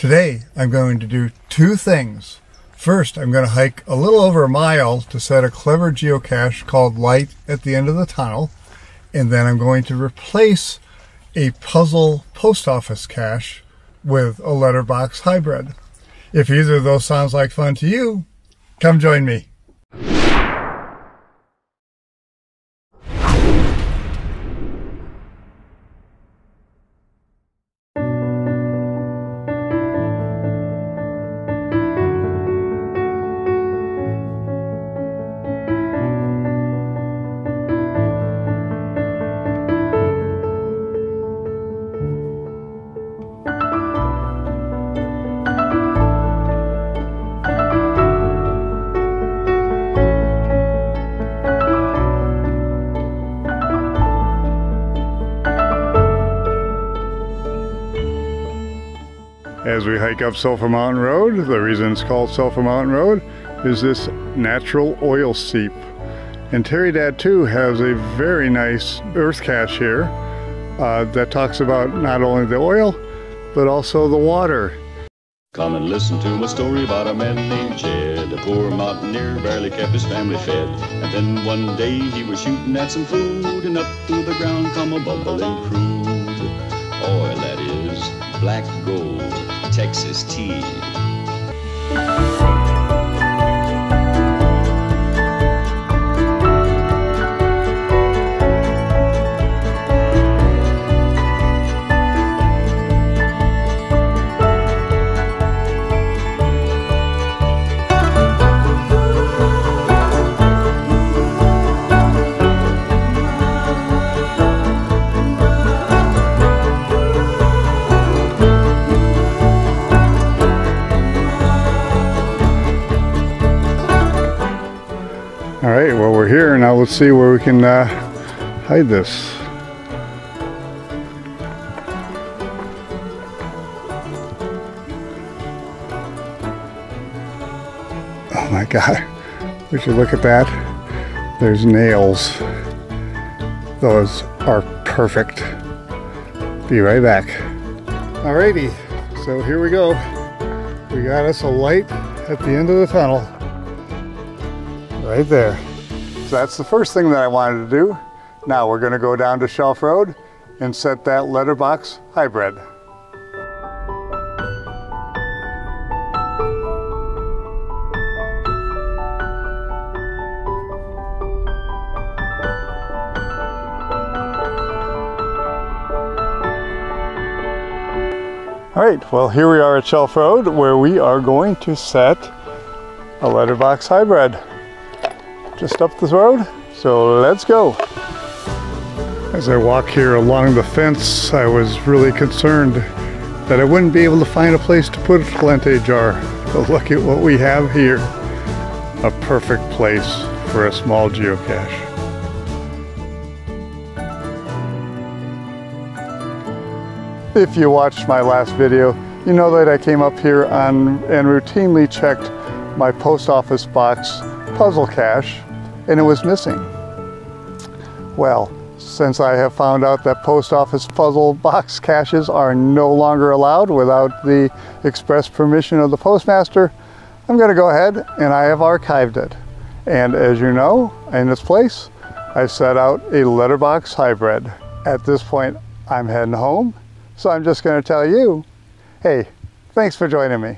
Today I'm going to do two things. First, I'm going to hike a little over a mile to set a clever geocache called Light at the end of the tunnel, and then I'm going to replace a puzzle post office cache with a letterbox hybrid. If either of those sounds like fun to you, come join me. As we hike up Sulphur Mountain Road, the reason it's called Sulphur Mountain Road is this natural oil seep. And Terry Dad too has a very nice earth cache here that talks about not only the oil, but also the water. Come and listen to my story about a man named Jed. A poor mountaineer barely kept his family fed. And then one day he was shooting at some food, and up through the ground come a bubbling crude oil, that is black gold, Texas tea. All right, well, we're here now. Let's see where we can hide this. Oh my God, would you look at that? There's nails. Those are perfect. Be right back. Alrighty, so here we go. We got us a light at the end of the tunnel. Right there. So that's the first thing that I wanted to do. Now we're going to go down to Shelf Road and set that letterbox hybrid. All right, well, here we are at Shelf Road where we are going to set a letterbox hybrid. Just up this road, so let's go. As I walk here along the fence, I was really concerned that I wouldn't be able to find a place to put a Talente jar. But look at what we have here. A perfect place for a small geocache. If you watched my last video, you know that I came up here and routinely checked my post office box puzzle cache, and it was missing. Well, since I have found out that post office puzzle box caches are no longer allowed without the express permission of the postmaster, I'm going to go ahead and I have archived it. And as you know, in its place, I set out a letterbox hybrid. At this point, I'm heading home, so I'm just going to tell you, hey, thanks for joining me.